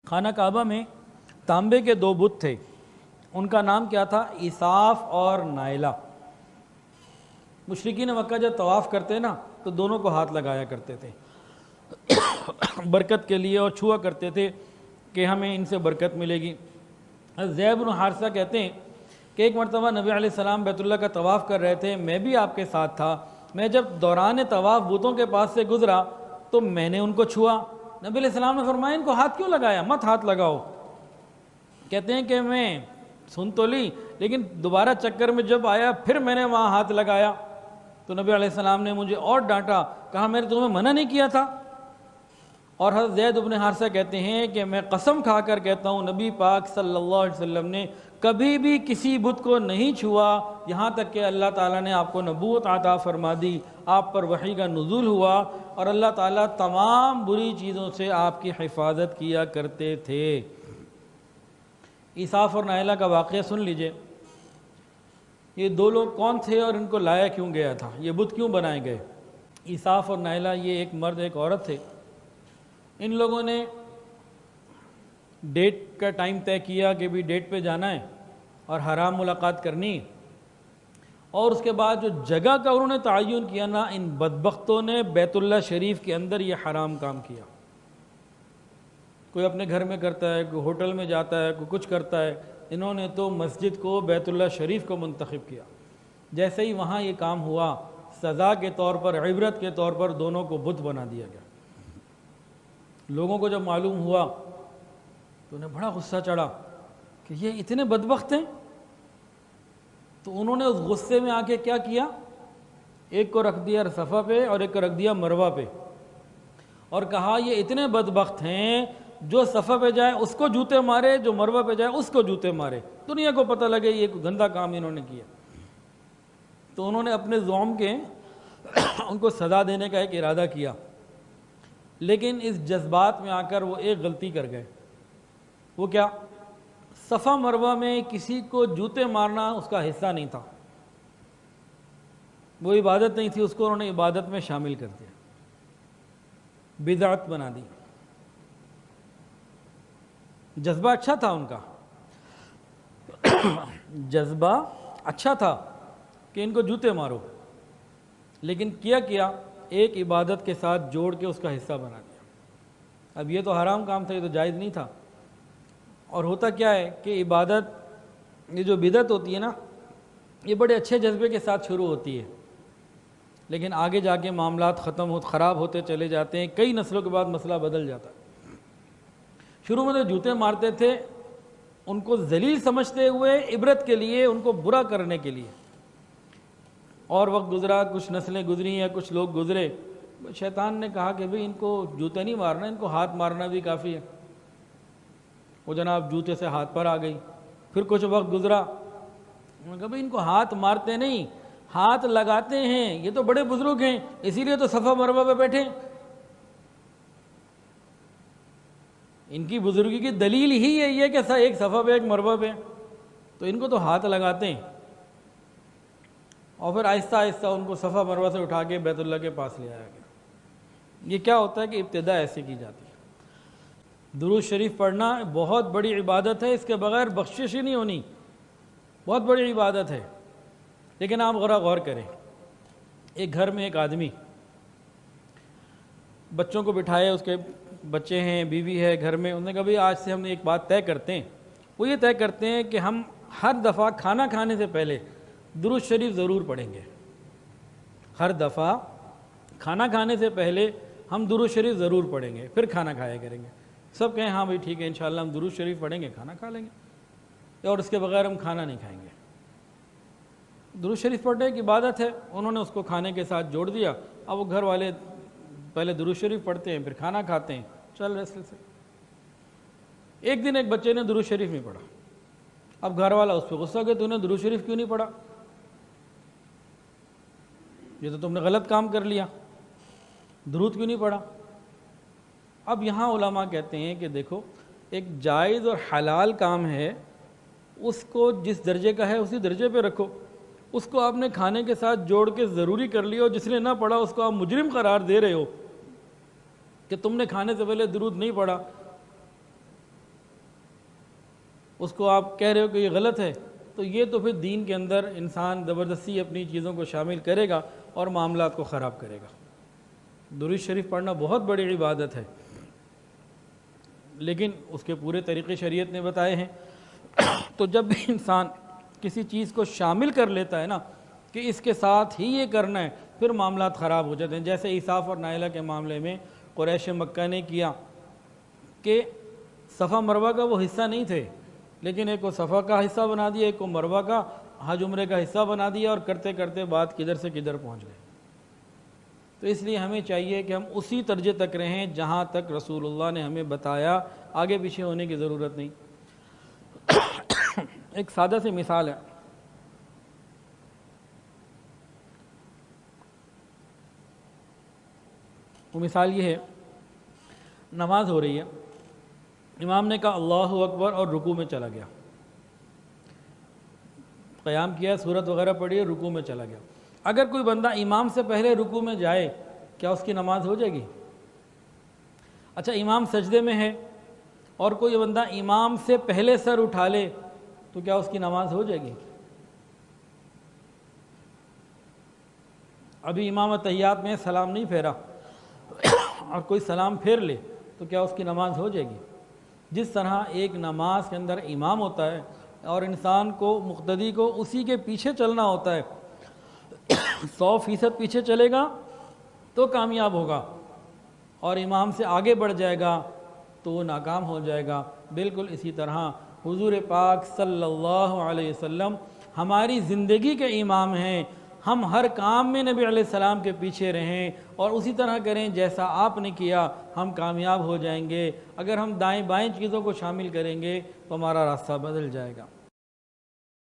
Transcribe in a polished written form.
خانہ کعبہ میں تانبے کے دو بت تھے، ان کا نام کیا تھا؟ عیساف اور نائلہ۔ مشرکین مکہ جب طواف کرتے نا تو دونوں کو ہاتھ لگایا کرتے تھے برکت کے لیے، اور چھوا کرتے تھے کہ ہمیں ان سے برکت ملے گی۔ زید بن حارثہ کہتے ہیں کہ ایک مرتبہ نبی علیہ السلام بیت اللہ کا طواف کر رہے تھے، میں بھی آپ کے ساتھ تھا۔ میں جب دوران طواف بتوں کے پاس سے گزرا تو میں نے ان کو چھوا۔ نبی علیہ السلام نے فرمایا ان کو ہاتھ کیوں لگایا؟ مت ہاتھ لگاؤ۔ کہتے ہیں کہ میں سن تو لی، لیکن دوبارہ چکر میں جب آیا پھر میں نے وہاں ہاتھ لگایا تو نبی علیہ السلام نے مجھے اور ڈانٹا، کہا میں نے تمہیں منع نہیں کیا تھا؟ اور حضرت زید بن حارثہ کہتے ہیں کہ میں قسم کھا کر کہتا ہوں نبی پاک صلی اللہ علیہ وسلم نے کبھی بھی کسی بت کو نہیں چھوا یہاں تک کہ اللہ تعالیٰ نے آپ کو نبوت عطا فرما دی، آپ پر وحی کا نزول ہوا، اور اللہ تعالیٰ تمام بری چیزوں سے آپ کی حفاظت کیا کرتے تھے۔ عیساف اور نائلہ کا واقعہ سن لیجئے۔ یہ دو لوگ کون تھے اور ان کو لایا کیوں گیا تھا؟ یہ بت کیوں بنائے گئے؟ عیساف اور نائلہ یہ ایک مرد ایک عورت تھے۔ ان لوگوں نے ڈیٹ کا ٹائم طے کیا کہ بھی ڈیٹ پہ جانا ہے اور حرام ملاقات کرنی، اور اس کے بعد جو جگہ کا انہوں نے تعین کیا نا، ان بدبختوں نے بیت اللہ شریف کے اندر یہ حرام کام کیا۔ کوئی اپنے گھر میں کرتا ہے، کوئی ہوٹل میں جاتا ہے، کوئی کچھ کرتا ہے، انہوں نے تو مسجد کو بیت اللہ شریف کو منتخب کیا۔ جیسے ہی وہاں یہ کام ہوا، سزا کے طور پر، عبرت کے طور پر دونوں کو بت بنا دیا گیا۔ لوگوں کو جب معلوم ہوا تو انہیں بڑا غصہ چڑھا کہ یہ اتنے بدبخت ہیں، تو انہوں نے اس غصے میں آ کے کیا کیا؟ ایک کو رکھ دیا صفا پہ اور ایک کو رکھ دیا مروہ پہ، اور کہا یہ اتنے بدبخت ہیں، جو صفا پہ جائے اس کو جوتے مارے، جو مروہ پہ جائے اس کو جوتے مارے، دنیا کو پتہ لگے یہ گندا کام انہوں نے کیا۔ تو انہوں نے اپنے زعم کے ان کو سزا دینے کا ایک ارادہ کیا، لیکن اس جذبات میں آ کر وہ ایک غلطی کر گئے۔ وہ کیا؟ صفا مروہ میں کسی کو جوتے مارنا اس کا حصہ نہیں تھا، وہ عبادت نہیں تھی، اس کو انہوں نے عبادت میں شامل کر دیا، بدعت بنا دی۔ جذبہ اچھا تھا ان کا، جذبہ اچھا تھا کہ ان کو جوتے مارو، لیکن کیا ایک عبادت کے ساتھ جوڑ کے اس کا حصہ بنا دیا۔ اب یہ تو حرام کام تھا، یہ تو جائز نہیں تھا۔ اور ہوتا کیا ہے کہ عبادت، یہ جو بدعت ہوتی ہے نا، یہ بڑے اچھے جذبے کے ساتھ شروع ہوتی ہے، لیکن آگے جا کے معاملات خراب ہوتے چلے جاتے ہیں، کئی نسلوں کے بعد مسئلہ بدل جاتا ہے۔ شروع میں تو جوتے مارتے تھے ان کو ذلیل سمجھتے ہوئے، عبرت کے لیے، ان کو برا کرنے کے لیے، اور وقت گزرا، کچھ نسلیں گزری ہیں، کچھ لوگ گزرے، شیطان نے کہا کہ بھئی ان کو جوتے نہیں مارنا، ان کو ہاتھ مارنا بھی کافی ہے۔ وہ جناب جوتے سے ہاتھ پر آ گئی۔ پھر کچھ وقت گزرا، انہوں نے کہا بھئی ان کو ہاتھ مارتے نہیں، ہاتھ لگاتے ہیں، یہ تو بڑے بزرگ ہیں، اسی لیے تو صفا مروہ پہ بیٹھے۔ ان کی بزرگی کی دلیل ہی یہی ہے کہ ایک صفا پہ ایک مروہ پہ، تو ان کو تو ہاتھ لگاتے ہیں۔ اور پھر آہستہ آہستہ ان کو صفا مروہ سے اٹھا کے بیت اللہ کے پاس لے آیا گیا۔ یہ کیا ہوتا ہے کہ ابتدا ایسے کی جاتی ہے۔ درود شریف پڑھنا بہت بڑی عبادت ہے، اس کے بغیر بخشش ہی نہیں ہونی، بہت بڑی عبادت ہے۔ لیکن آپ ذرا غور کریں، ایک گھر میں ایک آدمی بچوں کو بٹھائے، اس کے بچے ہیں، بیوی ہے گھر میں، انہوں نے کہا بھئی آج سے ہم ایک بات طے کرتے ہیں، وہ یہ طے کرتے ہیں کہ ہم ہر دفعہ کھانا کھانے سے پہلے درود شریف ضرور پڑھیں گے۔ ہر دفعہ کھانا کھانے سے پہلے ہم درود شریف ضرور پڑھیں گے، پھر کھانا کھایا کریں گے۔ سب کہیں ہاں بھئی ٹھیک ہے، انشاءاللہ ہم درود شریف پڑھیں گے، کھانا کھا لیں گے، اور اس کے بغیر ہم کھانا نہیں کھائیں گے۔ درود شریف پڑھنے ایک عبادت ہے، انہوں نے اس کو کھانے کے ساتھ جوڑ دیا۔ اب وہ گھر والے پہلے درود شریف پڑھتے ہیں، پھر کھانا کھاتے ہیں، چل رہے سلسلے۔ ایک دن ایک بچے نے درود شریف نہیں پڑھا۔ اب گھر والا اس پہ غصہ کہ تو نے درود شریف کیوں نہیں پڑھا؟ یہ تو تم نے غلط کام کر لیا، درود کیوں نہیں پڑھا؟ اب یہاں علماء کہتے ہیں کہ دیکھو، ایک جائز اور حلال کام ہے، اس کو جس درجے کا ہے اسی درجے پہ رکھو۔ اس کو آپ نے کھانے کے ساتھ جوڑ کے ضروری کر لیا، اور جس نے نہ پڑھا اس کو آپ مجرم قرار دے رہے ہو کہ تم نے کھانے سے پہلے درود نہیں پڑھا۔ اس کو آپ کہہ رہے ہو کہ یہ غلط ہے، تو یہ تو پھر دین کے اندر انسان زبردستی اپنی چیزوں کو شامل کرے گا اور معاملات کو خراب کرے گا۔ درود شریف پڑھنا بہت بڑی عبادت ہے، لیکن اس کے پورے طریقے شریعت نے بتائے ہیں۔ تو جب بھی انسان کسی چیز کو شامل کر لیتا ہے نا کہ اس کے ساتھ ہی یہ کرنا ہے، پھر معاملات خراب ہو جاتے ہیں۔ جیسے عیساف اور نائلہ کے معاملے میں قریش مکہ نے کیا کہ صفا مروہ کا وہ حصہ نہیں تھے، لیکن ایک کو صفا کا حصہ بنا دیا، ایک کو مروہ کا حج عمرے کا حصہ بنا دیا، اور کرتے کرتے بات کدھر سے کدھر پہنچ گئے۔ تو اس لیے ہمیں چاہیے کہ ہم اسی درجے تک رہیں جہاں تک رسول اللہ نے ہمیں بتایا، آگے پیچھے ہونے کی ضرورت نہیں۔ ایک سادہ سی مثال ہے، وہ مثال یہ ہے، نماز ہو رہی ہے، امام نے کہا اللہ اکبر اور رکوع میں چلا گیا، قیام کیا، سورت وغیرہ پڑھی، رکوع میں چلا گیا۔ اگر کوئی بندہ امام سے پہلے رکوع میں جائے، کیا اس کی نماز ہو جائے گی؟ اچھا، امام سجدے میں ہے اور کوئی بندہ امام سے پہلے سر اٹھا لے تو کیا اس کی نماز ہو جائے گی؟ ابھی امام تحیات میں سلام نہیں پھیرا اور کوئی سلام پھیر لے تو کیا اس کی نماز ہو جائے گی؟ جس طرح ایک نماز کے اندر امام ہوتا ہے اور انسان کو، مقتدی کو اسی کے پیچھے چلنا ہوتا ہے، 100% پیچھے چلے گا تو کامیاب ہوگا، اور امام سے آگے بڑھ جائے گا تو وہ ناکام ہو جائے گا۔ بالکل اسی طرح حضور پاک صلی اللہ علیہ وسلم ہماری زندگی کے امام ہیں، ہم ہر کام میں نبی علیہ السلام کے پیچھے رہیں اور اسی طرح کریں جیسا آپ نے کیا، ہم کامیاب ہو جائیں گے۔ اگر ہم دائیں بائیں چیزوں کو شامل کریں گے تو ہمارا راستہ بدل جائے گا۔